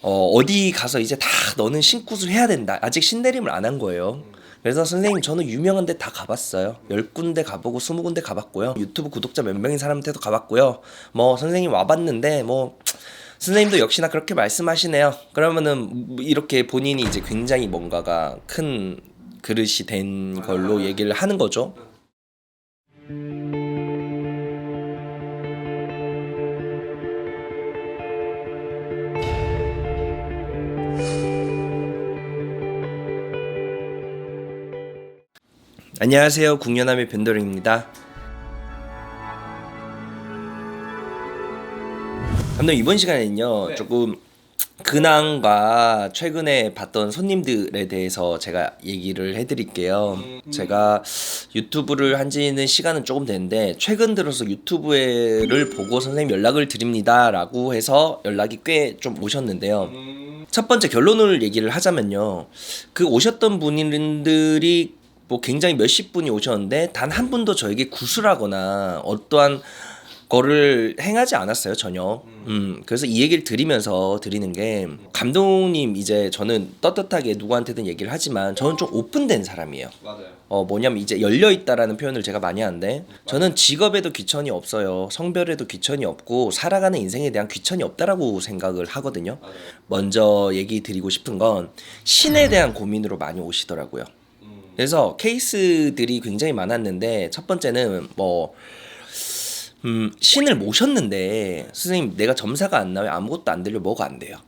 어디 가서 이제 다 너는 신굿을 해야 된다. 아직 신내림을 안 한 거예요. 그래서 선생님 저는 유명한 데 다 가봤어요. 10군데 가보고 20군데 가봤고요. 유튜브 구독자 몇 명인 사람한테도 가봤고요. 뭐 선생님 와봤는데 뭐 선생님도 역시나 그렇게 말씀하시네요. 그러면은 이렇게 본인이 이제 굉장히 뭔가가 큰 그릇이 된 걸로 얘기를 하는 거죠. 안녕하세요. 국년함의 변도령입니다. 감독님 이번 시간에는요 네. 조금 근황과 최근에 봤던 손님들에 대해서 제가 얘기를 해드릴게요. 제가 유튜브를 한 지는 시간은 조금 됐는데 최근 들어서 유튜브를 보고 선생님 연락을 드립니다 라고 해서 연락이 꽤 좀 오셨는데요. 첫 번째 결론을 얘기를 하자면요, 그 오셨던 분들이 뭐 굉장히 몇십 분이 오셨는데 단 한 분도 저에게 구술하거나 어떠한 거를 행하지 않았어요, 전혀. 그래서 이 얘기를 드리는 게, 감독님 이제 저는 떳떳하게 누구한테든 얘기를 하지만 저는 좀 오픈된 사람이에요. 맞아요. 뭐냐면 이제 열려 있다라는 표현을 제가 많이 하는데, 저는 직업에도 귀천이 없어요. 성별에도 귀천이 없고 살아가는 인생에 대한 귀천이 없다라고 생각을 하거든요. 맞아요. 먼저 얘기 드리고 싶은 건 신에 대한 고민으로 많이 오시더라고요. 그래서 케이스들이 굉장히 많았는데, 첫 번째는 신을 모셨는데 선생님 내가 점사가 안 나와요. 아무것도 안 들려. 뭐가 안 돼요.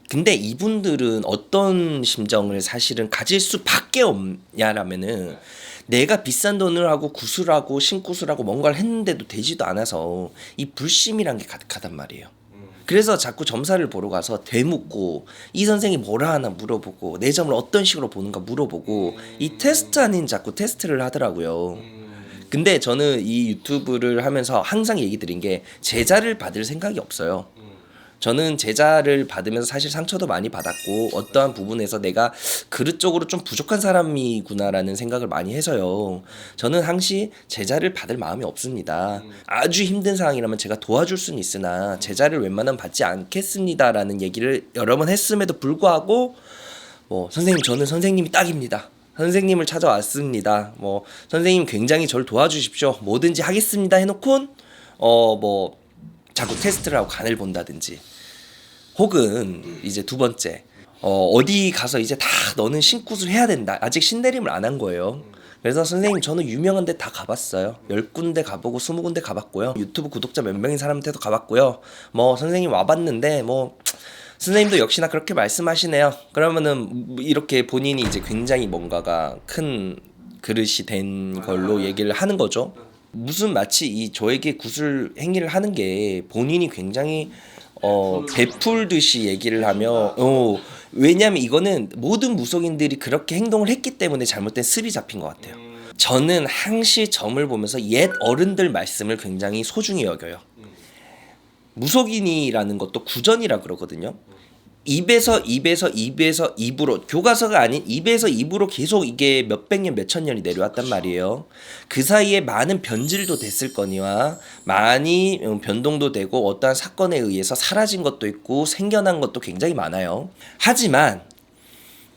근데 이분들은 어떤 심정을 사실은 가질 수밖에 없냐라면은, 내가 비싼 돈을 하고 구슬하고 신구슬하고 뭔가를 했는데도 되지도 않아서 이 불심이란 게 가득하단 말이에요. 그래서 자꾸 점사를 보러 가서 되묻고, 이 선생이 뭐라 하나 물어보고, 내 점을 어떤 식으로 보는가 물어보고, 이 테스트 아닌 자꾸 테스트를 하더라고요. 근데 저는 이 유튜브를 하면서 항상 얘기 드린 게, 제자를 받을 생각이 없어요. 저는 제자를 받으면서 사실 상처도 많이 받았고, 어떠한 부분에서 내가 그릇 쪽으로 좀 부족한 사람이구나라는 생각을 많이 해서요, 저는 항시 제자를 받을 마음이 없습니다. 아주 힘든 상황이라면 제가 도와줄 수는 있으나 제자를 웬만하면 받지 않겠습니다라는 얘기를 여러 번 했음에도 불구하고, 선생님 저는 선생님이 딱입니다. 선생님을 찾아왔습니다. 선생님 굉장히 저를 도와주십시오. 뭐든지 하겠습니다 해놓곤 자꾸 테스트를 하고 간을 본다든지, 혹은 이제 두 번째, 어디 가서 이제 다 너는 신굿을 해야 된다. 아직 신내림을 안 한 거예요. 그래서 선생님 저는 유명한 데 다 가봤어요. 10군데 가보고 20군데 가봤고요. 유튜브 구독자 몇 명인 사람한테도 가봤고요. 선생님 와봤는데 선생님도 역시나 그렇게 말씀하시네요. 그러면은 이렇게 본인이 이제 굉장히 뭔가가 큰 그릇이 된 걸로 얘기를 하는 거죠. 무슨 마치 이 저에게 구슬 행위를 하는 게 본인이 굉장히 베풀듯이 얘기를 하며, 왜냐면 이거는 모든 무속인들이 그렇게 행동을 했기 때문에 잘못된 습이 잡힌 것 같아요. 저는 항시 점을 보면서 옛 어른들 말씀을 굉장히 소중히 여겨요. 무속인이라는 것도 구전이라 그러거든요. 입에서 입으로, 교과서가 아닌 입에서 입으로 계속 이게 몇백 년 몇천 년이 내려왔단 말이에요. 그 사이에 많은 변질도 됐을 거니와 많이 변동도 되고 어떠한 사건에 의해서 사라진 것도 있고 생겨난 것도 굉장히 많아요. 하지만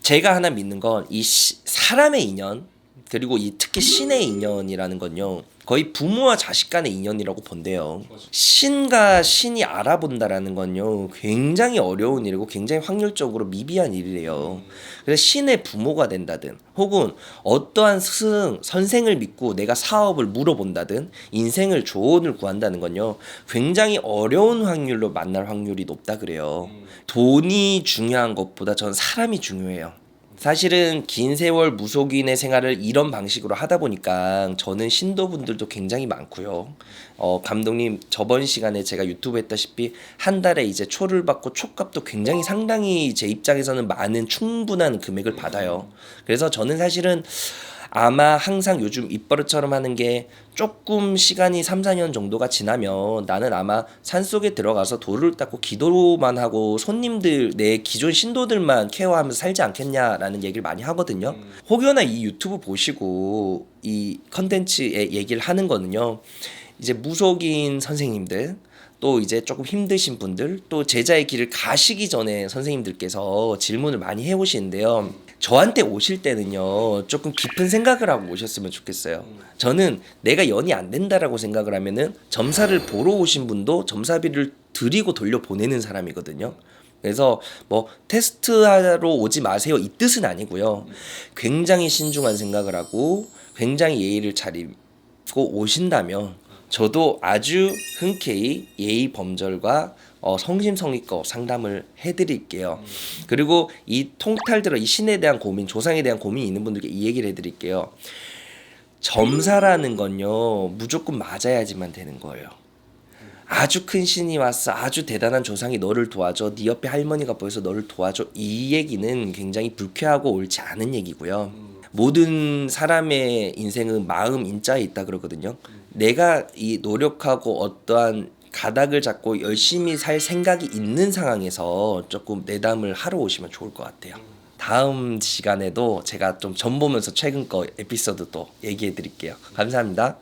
제가 하나 믿는 건 이 사람의 인연, 그리고 이 특히 신의 인연이라는 건요, 거의 부모와 자식 간의 인연이라고 본대요. 신과 신이 알아본다라는 건요, 굉장히 어려운 일이고 굉장히 확률적으로 미비한 일이래요. 그래서 신의 부모가 된다든, 혹은 어떠한 선생을 믿고 내가 사업을 물어본다든, 인생을 조언을 구한다는 건요, 굉장히 어려운 확률로 만날 확률이 높다 그래요. 돈이 중요한 것보다 전 사람이 중요해요. 사실은 긴 세월 무속인의 생활을 이런 방식으로 하다 보니까 저는 신도분들도 굉장히 많고요. 감독님 저번 시간에 제가 유튜브 했다시피 한 달에 이제 초를 받고 촉값도 굉장히 상당히 제 입장에서는 많은 충분한 금액을 받아요. 그래서 저는 사실은 아마 항상 요즘 입버릇처럼 하는 게, 조금 시간이 3, 4년 정도가 지나면 나는 아마 산속에 들어가서 돌을 닦고 기도만 하고 손님들, 내 기존 신도들만 케어하면서 살지 않겠냐라는 얘기를 많이 하거든요. 혹여나 이 유튜브 보시고 이 컨텐츠의 얘기를 하는 거는요, 이제 무속인 선생님들, 또 이제 조금 힘드신 분들, 또 제자의 길을 가시기 전에 선생님들께서 질문을 많이 해오시는데요. 저한테 오실 때는요, 조금 깊은 생각을 하고 오셨으면 좋겠어요. 저는 내가 연이 안 된다라고 생각을 하면은 점사를 보러 오신 분도 점사비를 드리고 돌려 보내는 사람이거든요. 그래서 뭐 테스트하러 오지 마세요 이 뜻은 아니고요. 굉장히 신중한 생각을 하고 굉장히 예의를 차리고 오신다면 저도 아주 흔쾌히 예의 범절과 성심성의껏 상담을 해드릴게요. 그리고 이 통탈들어 이 신에 대한 고민, 조상에 대한 고민이 있는 분들께 이 얘기를 해드릴게요. 점사라는 건요 무조건 맞아야지만 되는 거예요. 아주 큰 신이 왔어, 아주 대단한 조상이 너를 도와줘, 네 옆에 할머니가 보여서 너를 도와줘, 이 얘기는 굉장히 불쾌하고 옳지 않은 얘기고요. 모든 사람의 인생은 마음 인자에 있다 그러거든요. 내가 이 노력하고 어떠한 가닥을 잡고 열심히 살 생각이 있는 상황에서 조금 내담을 하러 오시면 좋을 것 같아요. 다음 시간에도 제가 좀 전 보면서 최근 거 에피소드 또 얘기해 드릴게요. 감사합니다.